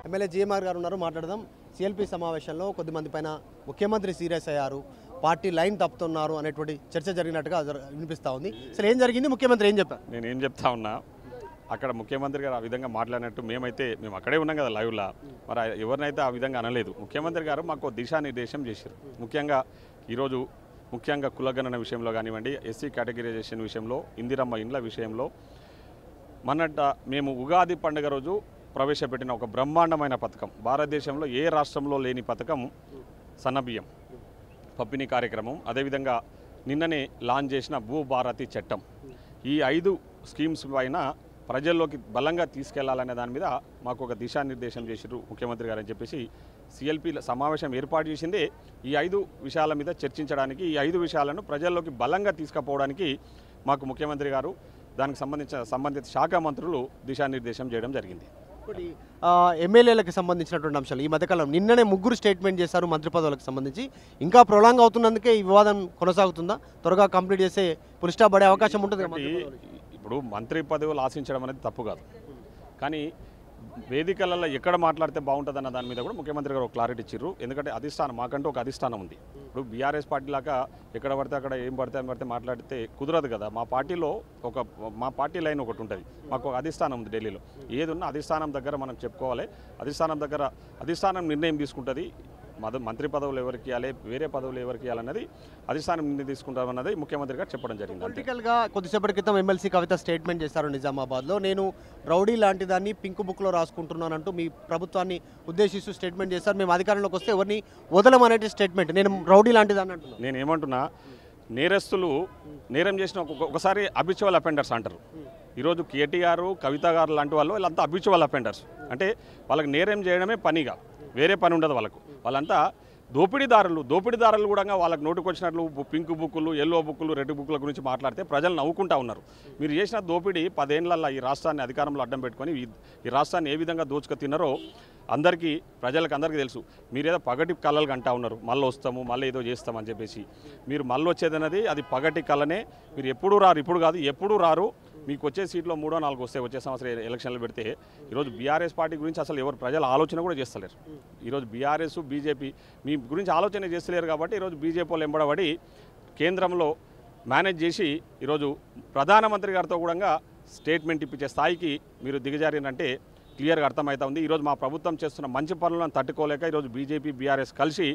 MLA GMR గారు ఉన్నారు, మాట్లాడదాం. సిఎల్పి సమావేశంలో కొద్దిమంది పైన ముఖ్యమంత్రి సీరియస్ అయ్యారు, పార్టీ లైన్ తప్పుతున్నారు అనేటువంటి చర్చ జరిగినట్టుగా వినిపిస్తూ ఉంది. అసలు ఏం జరిగింది, ముఖ్యమంత్రి ఏం చెప్పారు? నేనేం చెప్తా ఉన్నా, అక్కడ ముఖ్యమంత్రి గారు ఆ విధంగా మాట్లాడినట్టు మేము అక్కడే ఉన్నాం కదా లైవ్లో, మరి ఎవరినైతే ఆ విధంగా అనలేదు. ముఖ్యమంత్రి గారు మాకు దిశానిర్దేశం చేశారు. ముఖ్యంగా కులగణన విషయంలో కానివ్వండి, ఎస్సీ కేటగిరైజేషన్ విషయంలో, ఇందిరమ్మ ఇండ్ల విషయంలో మేము ఉగాది పండుగ రోజు ప్రవేశపెట్టిన ఒక బ్రహ్మాండమైన పథకం, భారతదేశంలో ఏ రాష్ట్రంలో లేని పథకం సన్నబియ్యం పంపిణీ కార్యక్రమం. అదేవిధంగా నిన్ననే లాంచ్ చేసిన భూభారతి చట్టం. ఈ 5 స్కీమ్స్ పైన ప్రజల్లోకి బలంగా తీసుకెళ్లాలనే దాని మీద మాకు ఒక దిశానిర్దేశం చేసిరు ముఖ్యమంత్రి గారు అని చెప్పేసి సిఎల్పి సమావేశం ఏర్పాటు చేసిందే ఈ 5 విషయాల మీద చర్చించడానికి. ఈ 5 విషయాలను ప్రజల్లోకి బలంగా తీసుకుపోవడానికి మాకు ముఖ్యమంత్రి గారు దానికి సంబంధిత శాఖ మంత్రులు దిశానిర్దేశం చేయడం జరిగింది. ఎమ్మెల్యేలకు సంబంధించినటువంటి అంశాలు ఈ మధ్యకాలం నిన్ననే 3 స్టేట్మెంట్ చేశారు మంత్రి పదవులకు సంబంధించి. ఇంకా ప్రొలాంగ్ అవుతున్నందుకే ఈ వివాదం కొనసాగుతుందా? త్వరగా కంప్లీట్ చేసే ఫుల్ స్టాప్ పడే అవకాశం ఉంటుంది. ఇప్పుడు మంత్రి పదవులు ఆశించడం అనేది తప్పు కాదు, కానీ వేదికలలో ఎక్కడ మాట్లాడితే బాగుంటుందన్న దాని మీద కూడా ముఖ్యమంత్రి గారు ఒక క్లారిటీ ఇచ్చారు. ఎందుకంటే అధిష్టానం, మాకంటూ ఒక అధిష్టానం ఉంది. ఇప్పుడు బీఆర్ఎస్ పార్టీ లాగా ఎక్కడ పడితే అక్కడ ఏం పడితే మాట్లాడితే కుదరదు కదా. మా పార్టీ లైన్ ఒకటి ఉంటుంది, మాకు ఒక అధిష్టానం ఉంది ఢిల్లీలో. ఏది ఉన్నా అధిష్టానం దగ్గర మనం చెప్పుకోవాలి. అధిష్టానం నిర్ణయం తీసుకుంటుంది. మంత్రి పదవులు ఎవరికి ఇవ్వాలి, వేరే పదవులు ఎవరికి ఇవ్వాలన్నది అధిష్టానం నిర్ణయం తీసుకుంటామన్నది ముఖ్యమంత్రి గారు చెప్పడం జరిగింది. పొలిటికల్గా కొద్దిసేపటి క్రితం ఎమ్మెల్సీ కవిత స్టేట్మెంట్ చేశారు నిజామాబాద్లో. నేను రౌడీ లాంటి దాన్ని పింక్ బుక్లో రాసుకుంటున్నానంటూ మీ ప్రభుత్వాన్ని ఉద్దేశిస్తూ స్టేట్మెంట్ చేశారు. మేము అధికారంలోకి వస్తే ఎవరిని వదలమనే స్టేట్మెంట్. నేను రౌడీ లాంటి దాన్ని అంటున్నాను. నేను ఏమంటున్నా, నేరస్తులు నేరం చేసిన ఒకసారి అబిచువల్ అఫెండర్స్ అంటారు. ఈరోజు కేటీఆర్, కవిత గారు లాంటి వాళ్ళు వీళ్ళంతా అబిచువల్ అఫెండర్స్. అంటే వాళ్ళకి నేరం చేయడమే పనిగా, వేరే పని ఉండదు వాళ్ళంతా దోపిడీదారులు కూడా వాళ్ళకి నోటుకు వచ్చినట్లు పింక్ బుక్కులు, ఎల్లో బుక్కులు, రెడ్ బుక్కుల గురించి మాట్లాడితే ప్రజలు నవ్వుకుంటా ఉన్నారు. మీరు చేసిన దోపిడీ 10 ఏళ్లలో ఈ రాష్ట్రాన్ని అధికారంలో అడ్డం పెట్టుకొని ఈ రాష్ట్రాన్ని ఏ విధంగా దోచుకు తిన్నారో ప్రజలకు అందరికీ తెలుసు. మీరేదో పగటి కళలు అంటా ఉన్నారు, మళ్ళీ వస్తాము, మళ్ళీ ఏదో చేస్తామని చెప్పేసి. మీరు మళ్ళీ వచ్చేదన్నది అది పగటి కళనే. మీరు ఎప్పుడు రారు, ఇప్పుడు కాదు ఎప్పుడు రారు. మీకు వచ్చే సీట్లో 3-4 వస్తే వచ్చే సంవత్సరం ఎలక్షన్లు పెడితే ఈరోజు బీఆర్ఎస్ పార్టీ గురించి అసలు ఎవరు ప్రజలు ఆలోచన కూడా చేస్తలేరు. ఈరోజు బీఆర్ఎస్, బీజేపీ మీ గురించి ఆలోచన చేస్తలేరు కాబట్టి ఈరోజు బీజేపీ వాళ్ళు ఎంబడబడి కేంద్రంలో మేనేజ్ చేసి ఈరోజు ప్రధానమంత్రి గారితో కూడా స్టేట్మెంట్ ఇప్పించే స్థాయికి మీరు దిగజారినంటే క్లియర్గా అర్థమవుతా ఉంది. ఈరోజు మా ప్రభుత్వం చేస్తున్న మంచి పనులను తట్టుకోలేక ఈరోజు బీజేపీ, బీఆర్ఎస్ కలిసి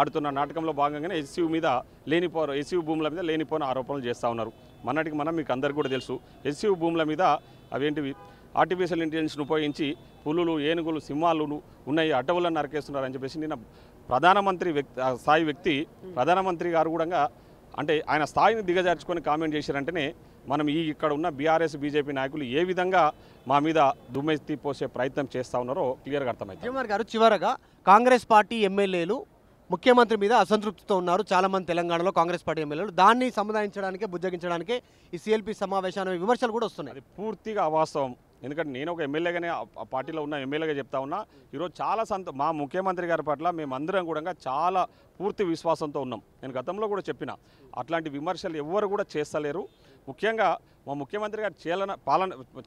ఆడుతున్న నాటకంలో భాగంగానే ఎస్సీ భూముల మీద లేనిపోయిన ఆరోపణలు చేస్తూ ఉన్నారు. మీకు అందరికీ కూడా తెలుసు, ఎస్సీ భూముల మీద అవేంటివి ఆర్టిఫిషియల్ ఇంటెలిజెన్స్ను ఉపయోగించి పులులు, ఏనుగులు, సింహాలు ఉన్నాయి, అటవులను నరికేస్తున్నారని చెప్పేసి నిన్న ప్రధానమంత్రి గారు కూడా అంటే ఆయన స్థాయిని దిగజార్చుకొని కామెంట్ చేశారంటేనే మనం ఇక్కడ ఉన్న బీఆర్ఎస్, బీజేపీ నాయకులు ఏ విధంగా మా మీద దుమ్మెత్తి పోసే ప్రయత్నం చేస్తూ ఉన్నారో క్లియర్గా అర్థమైంది. జీఎంఆర్ గారు, చివరగా కాంగ్రెస్ పార్టీ ఎమ్మెల్యేలు ముఖ్యమంత్రి మీద అసంతృప్తితో ఉన్నారు. చాలామంది తెలంగాణలో కాంగ్రెస్ పార్టీ ఎమ్మెల్యేలు దాన్ని సముదాయించడానికే, బుజ్జగించడానికే ఈ సిఎల్పి సమావేశాన్ని విమర్శలు కూడా వస్తున్నాయి. అది పూర్తిగా అవాస్తవం. ఎందుకంటే నేను ఒక ఎమ్మెల్యేగానే ఆ పార్టీలో ఉన్న ఎమ్మెల్యేగా చెప్తా ఉన్నా. ఈరోజు చాలా మా ముఖ్యమంత్రి గారి పట్ల మేమందరం కూడా చాలా పూర్తి విశ్వాసంతో ఉన్నాం. నేను గతంలో కూడా చెప్పిన అట్లాంటి విమర్శలు ఎవ్వరు కూడా చేస్తలేరు. ముఖ్యంగా మా ముఖ్యమంత్రి గారు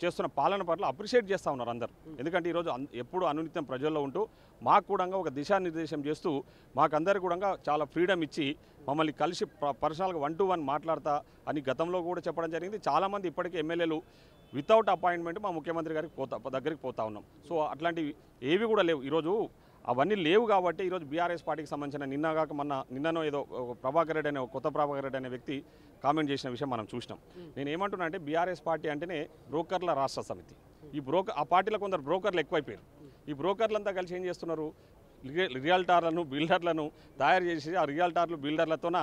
చేస్తున్న పాలన పట్ల అప్రిషియేట్ చేస్తూ ఉన్నారు అందరూ. ఎందుకంటే ఈరోజు ఎప్పుడు అనునిత్యం ప్రజల్లో ఉంటూ మాకు కూడా ఒక దిశానిర్దేశం చేస్తూ మాకందరికీ కూడా చాలా ఫ్రీడమ్ ఇచ్చి మమ్మల్ని కలిసి పర్సనల్గా 1-to-1 మాట్లాడతా అని గతంలో కూడా చెప్పడం జరిగింది. చాలామంది ఇప్పటికీ ఎమ్మెల్యేలు వితౌట్ అపాయింట్మెంట్ మా ముఖ్యమంత్రి గారికి దగ్గరికి పోతా ఉన్నాం. సో అట్లాంటివి ఏవి కూడా లేవు. ఈరోజు అవన్నీ లేవు కాబట్టి ఈరోజు బీఆర్ఎస్ పార్టీకి సంబంధించిన నిన్ననో ఏదో ప్రభాకర్ రెడ్డి కొత్త ప్రభాకర్ రెడ్డి అనే వ్యక్తి కామెంట్ చేసిన విషయం మనం చూసినాం. నేను ఏమంటున్నా అంటే బీఆర్ఎస్ పార్టీ అంటేనే బ్రోకర్ల రాష్ట్ర సమితి. ఆ పార్టీలో కొందరు బ్రోకర్లు ఎక్కువైపోయారు. ఈ బ్రోకర్లంతా కలిసి ఏం చేస్తున్నారు, రియల్టార్లను, బిల్డర్లను తయారు చేసి ఆ రియల్టార్లు, బిల్డర్లతోన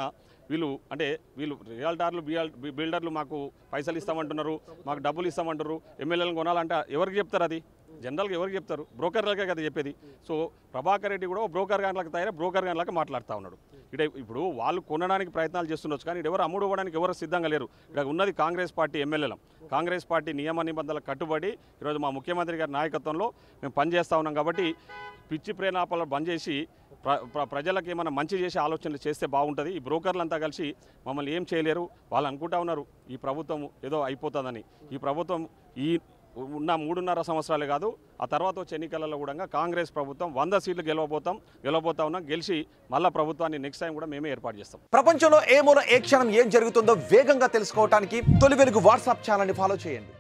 వీళ్ళు రియల్టార్లు, బిల్డర్లు మాకు పైసలు ఇస్తామంటున్నారు, మాకు డబ్బులు ఇస్తామంటారు, ఎమ్మెల్యేలను కొనాలంటే ఎవరికి చెప్తారు? అది జనరల్గా ఎవరికి చెప్తారు? బ్రోకర్లకే కదా చెప్పేది. సో ప్రభాకర్ రెడ్డి కూడా బ్రోకర్ గాన్లకు తయారై బ్రోకర్ గాన్లకు మాట్లాడుతూ ఉన్నాడు. ఇప్పుడు వాళ్ళు కొనడానికి ప్రయత్నాలు చేస్తుండొచ్చు, కానీ ఎవరు అమ్ముడు ఇవ్వడానికి ఎవరు సిద్ధంగా లేరు. ఇక్కడ ఉన్నది కాంగ్రెస్ పార్టీ ఎమ్మెల్యేలం. కాంగ్రెస్ పార్టీ నియమ నిబంధనలకు కట్టుబడి ఈరోజు మా ముఖ్యమంత్రి గారి నాయకత్వంలో మేము పనిచేస్తూ ఉన్నాం. కాబట్టి పిచ్చి ప్రేరణాపాలను బంద్ చేసి ప్రజలకు ఏమైనా మంచి చేసే ఆలోచనలు చేస్తే బాగుంటుంది. ఈ బ్రోకర్లంతా కలిసి మమ్మల్ని ఏం చేయలేరు. వాళ్ళు అనుకుంటా ఉన్నారు ఈ ప్రభుత్వం ఏదో అయిపోతుందని. ఈ ప్రభుత్వం ఉన్న 3.5 సంవత్సరాలే కాదు, ఆ తర్వాత వచ్చే ఎన్నికలలో కూడా కాంగ్రెస్ ప్రభుత్వం 100 సీట్లు గెలవబోతా ఉన్నాం. గెలిచి మళ్ళీ ప్రభుత్వాన్ని నెక్స్ట్ టైం కూడా మేమే ఏర్పాటు చేస్తాం. ప్రపంచంలో ఏ మూల ఏ క్షణం ఏం జరుగుతుందో వేగంగా తెలుసుకోవడానికి తొలి వెలుగు వాట్సాప్ ఛానల్ని ఫాలో చేయండి.